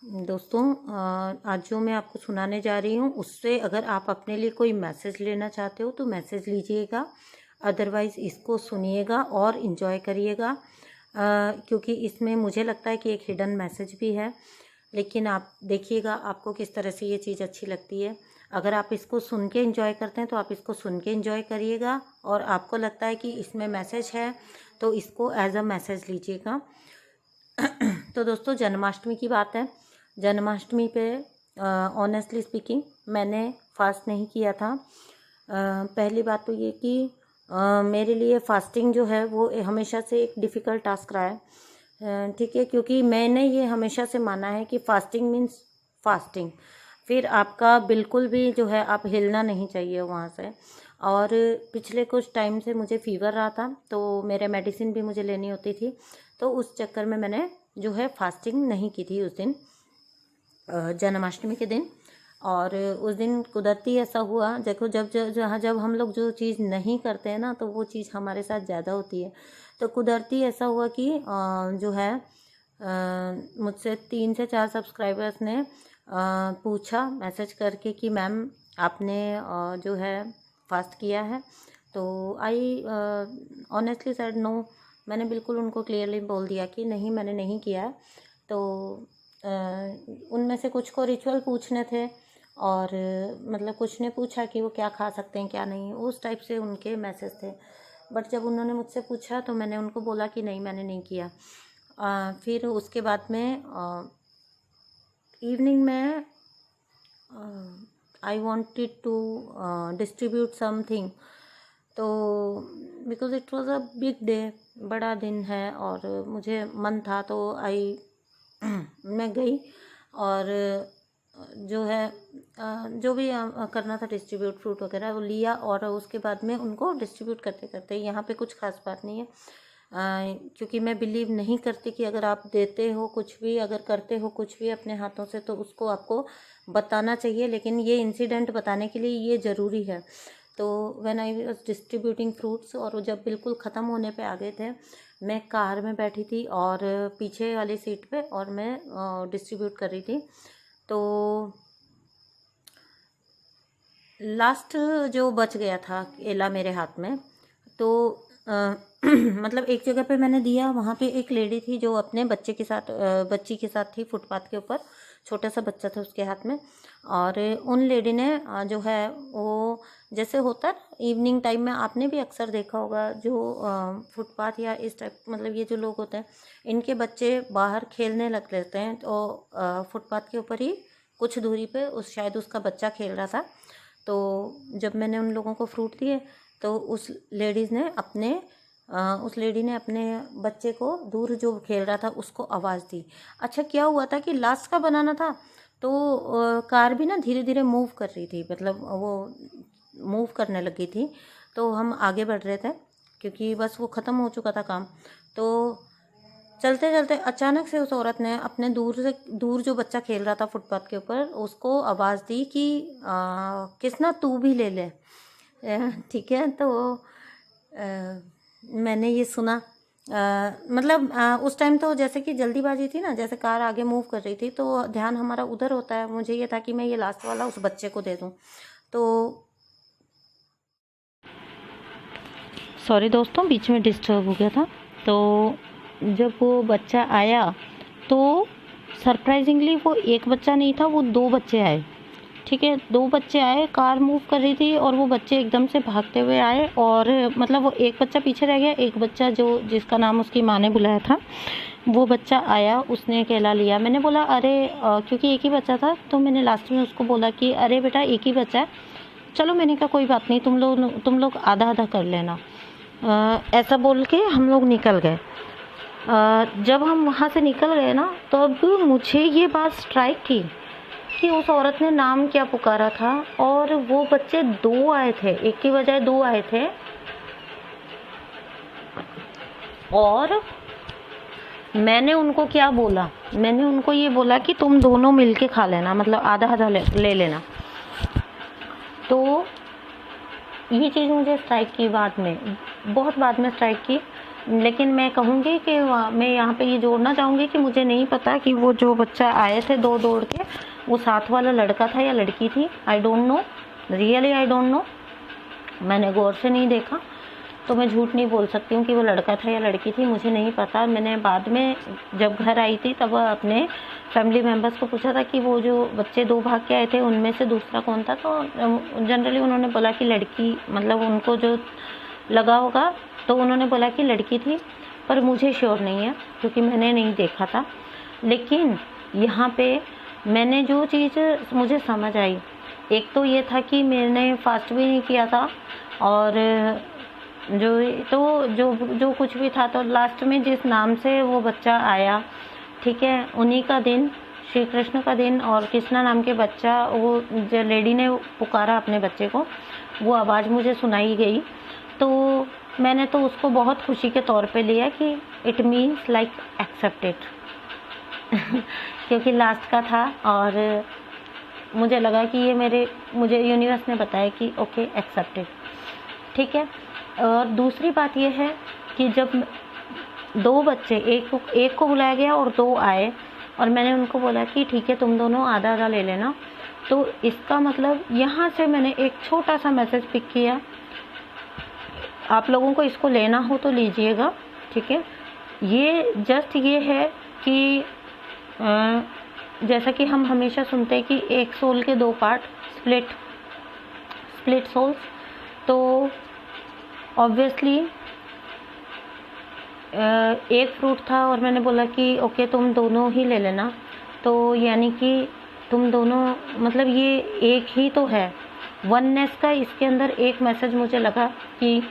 दोस्तों, आज जो मैं आपको सुनाने जा रही हूँ उससे अगर आप अपने लिए कोई मैसेज लेना चाहते हो तो मैसेज लीजिएगा, अदरवाइज़ इसको सुनिएगा और इन्जॉय करिएगा, क्योंकि इसमें मुझे लगता है कि एक हिडन मैसेज भी है। लेकिन आप देखिएगा आपको किस तरह से ये चीज़ अच्छी लगती है। अगर आप इसको सुन के इन्जॉय करते हैं तो आप इसको सुन के इन्जॉय करिएगा, और आपको लगता है कि इसमें मैसेज है तो इसको एज अ मैसेज लीजिएगा। तो दोस्तों, जन्माष्टमी की बात है। जन्माष्टमी पे ऑनेस्टली स्पीकिंग मैंने फास्ट नहीं किया था। पहली बात तो ये कि मेरे लिए फास्टिंग जो है वो हमेशा से एक डिफ़िकल्ट टास्क रहा है, ठीक है, क्योंकि मैंने ये हमेशा से माना है कि फास्टिंग मीन्स फास्टिंग, फिर आपका बिल्कुल भी जो है आप हिलना नहीं चाहिए वहाँ से। और पिछले कुछ टाइम से मुझे फ़ीवर रहा था तो मेरे मेडिसिन भी मुझे लेनी होती थी, तो उस चक्कर में मैंने जो है फास्टिंग नहीं की थी उस दिन, जन्माष्टमी के दिन। और उस दिन कुदरती ऐसा हुआ, देखो जब हम लोग जो चीज़ नहीं करते हैं ना तो वो चीज़ हमारे साथ ज़्यादा होती है। तो कुदरती ऐसा हुआ कि जो है मुझसे 3 से 4 सब्सक्राइबर्स ने पूछा मैसेज करके कि मैम आपने जो है फास्ट किया है। तो आई ऑनेस्टली सेड नो। मैंने बिल्कुल उनको क्लियरली बोल दिया कि नहीं, मैंने नहीं किया है। तो उनमें से कुछ को रिचुअल पूछने थे, और मतलब कुछ ने पूछा कि वो क्या खा सकते हैं क्या नहीं, उस टाइप से उनके मैसेज थे। बट जब उन्होंने मुझसे पूछा तो मैंने उनको बोला कि नहीं, मैंने नहीं किया। फिर उसके बाद में इवनिंग में I wanted to distribute something, तो because it was a big day, बड़ा दिन है और मुझे मन था, तो मैं गई और जो है जो भी करना था डिस्ट्रीब्यूट फ्रूट वगैरह वो लिया, और उसके बाद में उनको डिस्ट्रीब्यूट करते करते यहाँ पे कुछ खास बात नहीं है, क्योंकि मैं बिलीव नहीं करती कि अगर आप देते हो कुछ भी, अगर करते हो कुछ भी अपने हाथों से तो उसको आपको बताना चाहिए, लेकिन ये इंसिडेंट बताने के लिए ये ज़रूरी है। तो when I was distributing fruits, और जब बिल्कुल ख़त्म होने पे आ गए थे, मैं कार में बैठी थी और पीछे वाली सीट पे, और मैं डिस्ट्रीब्यूट कर रही थी। तो लास्ट जो बच गया था केला मेरे हाथ में, तो मतलब एक जगह पे मैंने दिया, वहाँ पे एक लेडी थी जो अपने बच्चे के साथ बच्ची के साथ थी फुटपाथ के ऊपर, छोटा सा बच्चा था उसके हाथ में। और उन लेडी ने जो है वो, जैसे होता है इवनिंग टाइम में, आपने भी अक्सर देखा होगा जो फुटपाथ या इस टाइप, मतलब ये जो लोग होते हैं इनके बच्चे बाहर खेलने लग लेते हैं, तो फुटपाथ के ऊपर ही कुछ दूरी पे शायद उसका बच्चा खेल रहा था। तो जब मैंने उन लोगों को फ्रूट दिए तो उस लेडी ने अपने बच्चे को, दूर जो खेल रहा था उसको आवाज़ दी। अच्छा, क्या हुआ था कि लास्ट का बनाना था, तो कार भी ना धीरे धीरे मूव कर रही थी, मतलब वो मूव करने लगी थी। तो हम आगे बढ़ रहे थे क्योंकि बस वो ख़त्म हो चुका था काम। तो चलते चलते अचानक से उस औरत ने अपने दूर जो बच्चा खेल रहा था फुटपाथ के ऊपर, उसको आवाज़ दी कि किसना तू भी ले ले। ठीक है, तो मैंने ये सुना, मतलब उस टाइम तो जैसे कि जल्दीबाजी थी ना, जैसे कार आगे मूव कर रही थी तो ध्यान हमारा उधर होता है। मुझे ये था कि मैं ये लास्ट वाला उस बच्चे को दे दूं। तो सॉरी दोस्तों, बीच में डिस्टर्ब हो गया था। तो जब वो बच्चा आया तो सरप्राइजिंगली वो एक बच्चा नहीं था, वो 2 बच्चे आए। ठीक है, 2 बच्चे आए, कार मूव कर रही थी और वो बच्चे एकदम से भागते हुए आए, और मतलब वो एक बच्चा पीछे रह गया, एक बच्चा जिसका नाम उसकी माँ ने बुलाया था वो बच्चा आया, उसने केला लिया। मैंने बोला अरे, क्योंकि एक ही बच्चा था तो मैंने लास्ट में उसको बोला कि अरे बेटा एक ही बच्चा है, चलो, मैंने कहा कोई बात नहीं, तुम लोग आधा आधा कर लेना। ऐसा बोल के हम लोग निकल गए। जब हम वहाँ से निकल गए ना, तब मुझे ये बात स्ट्राइक की कि उस औरत ने नाम क्या पुकारा था, और वो बच्चे 2 आए थे, एक की बजाय 2 आए थे। और मैंने उनको क्या बोला, मैंने उनको ये बोला कि तुम दोनों मिलके खा लेना, मतलब आधा आधा ले लेना। तो ये चीज़ मुझे स्ट्राइक की बाद में, बहुत बाद में स्ट्राइक की। लेकिन मैं कहूँगी कि मैं यहाँ पे ये जोड़ना चाहूँगी कि मुझे नहीं पता कि वो जो बच्चा आए थे दो दौड़ के, वो साथ वाला लड़का था या लड़की थी। I don't know, really I don't know, मैंने गौर से नहीं देखा, तो मैं झूठ नहीं बोल सकती हूँ कि वो लड़का था या लड़की थी, मुझे नहीं पता। मैंने बाद में जब घर आई थी तब अपने फैमिली मेम्बर्स को पूछा था कि वो जो बच्चे दो भाग के आए थे उनमें से दूसरा कौन था, तो जनरली उन्होंने बोला कि लड़की, मतलब उनको जो लगा होगा तो उन्होंने बोला कि लड़की थी, पर मुझे श्योर नहीं है क्योंकि मैंने नहीं देखा था। लेकिन यहाँ पे मैंने जो चीज़ मुझे समझ आई, एक तो ये था कि मैंने फास्ट भी नहीं किया था, और जो कुछ भी था, तो लास्ट में जिस नाम से वो बच्चा आया, ठीक है, उन्हीं का दिन, श्री कृष्ण का दिन, और कृष्णा नाम के बच्चा, वो जो लेडी ने पुकारा अपने बच्चे को, वो आवाज़ मुझे सुनाई गई, तो मैंने तो उसको बहुत खुशी के तौर पे लिया कि इट मीन्स लाइक एक्सेप्टेड क्योंकि लास्ट का था, और मुझे लगा कि ये मुझे यूनिवर्स ने बताया कि ओके एक्सेप्टेड, ठीक है। और दूसरी बात ये है कि जब दो बच्चे, एक को बुलाया गया और दो आए, और मैंने उनको बोला कि ठीक है तुम दोनों आधा आधा ले लेना, तो इसका मतलब यहाँ से मैंने एक छोटा सा मैसेज पिक किया। आप लोगों को इसको लेना हो तो लीजिएगा, ठीक है। ये जस्ट ये है कि जैसा कि हम हमेशा सुनते हैं कि एक सोल के दो पार्ट, स्प्लिट सोल्स, तो ऑब्वियसली एक फ्रूट था और मैंने बोला कि ओके तुम दोनों ही ले लेना, तो यानी कि तुम दोनों, मतलब ये एक ही तो है, वननेस का इसके अंदर एक मैसेज मुझे लगा कि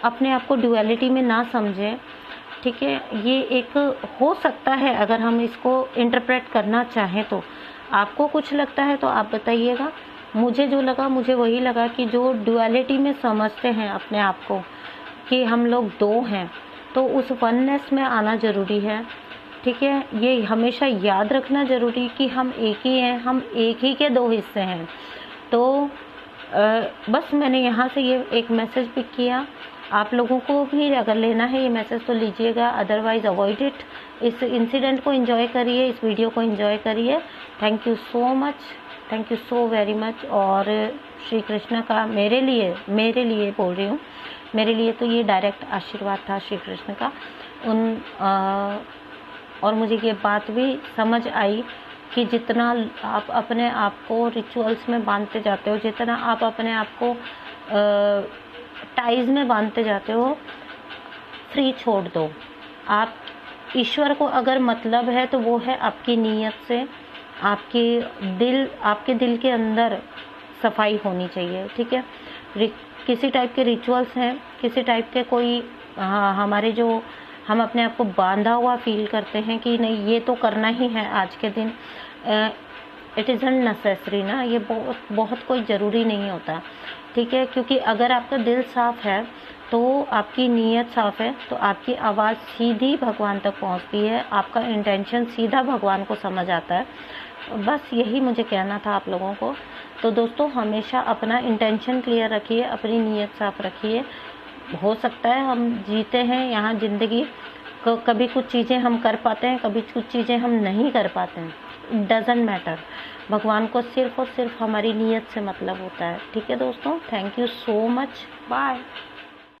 अपने आप को ड्युअलिटी में ना समझें, ठीक है। ये एक हो सकता है अगर हम इसको इंटरप्रेट करना चाहें तो। आपको कुछ लगता है तो आप बताइएगा, मुझे जो लगा मुझे वही लगा कि जो ड्युअलिटी में समझते हैं अपने आप को कि हम लोग दो हैं, तो उस वननेस में आना ज़रूरी है, ठीक है। ये हमेशा याद रखना ज़रूरी कि हम एक ही हैं, हम एक ही के दो हिस्से हैं। तो बस मैंने यहाँ से ये एक मैसेज पिक किया। आप लोगों को भी अगर लेना है ये मैसेज तो लीजिएगा, अदरवाइज़ अवॉइड इट। इस इंसिडेंट को एंजॉय करिए, इस वीडियो को एंजॉय करिए। Thank you so much, thank you so very much. और श्री कृष्ण का मेरे लिए बोल रही हूँ, मेरे लिए तो ये डायरेक्ट आशीर्वाद था श्री कृष्ण का। और मुझे ये बात भी समझ आई कि जितना आप अपने आप को रिचुअल्स में बांधते जाते हो, जितना आप अपने आप को टाइज में बांधते जाते हो, फ्री छोड़ दो। आप ईश्वर को अगर मतलब है तो वो है आपकी नीयत से, आपके दिल के अंदर सफाई होनी चाहिए, ठीक है। किसी टाइप के रिचुअल्स हैं, किसी टाइप के कोई हमारे जो हम अपने आप को बांधा हुआ फील करते हैं कि नहीं ये तो करना ही है आज के दिन, इट इज़ अननेसेसरी ना, ये बहुत कोई ज़रूरी नहीं होता, ठीक है। क्योंकि अगर आपका दिल साफ़ है तो आपकी नीयत साफ़ है तो आपकी आवाज़ सीधी भगवान तक पहुंचती है, आपका इंटेंशन सीधा भगवान को समझ आता है। बस यही मुझे कहना था आप लोगों को। तो दोस्तों हमेशा अपना इंटेंशन क्लियर रखिए, अपनी नीयत साफ़ रखिए। हो सकता है हम जीते हैं यहाँ ज़िंदगी, कभी कुछ चीज़ें हम कर पाते हैं, कभी कुछ चीज़ें हम नहीं कर पाते हैं, डजेंट मैटर। भगवान को सिर्फ़ और सिर्फ हमारी नीयत से मतलब होता है, ठीक है दोस्तों। Thank you so much, bye.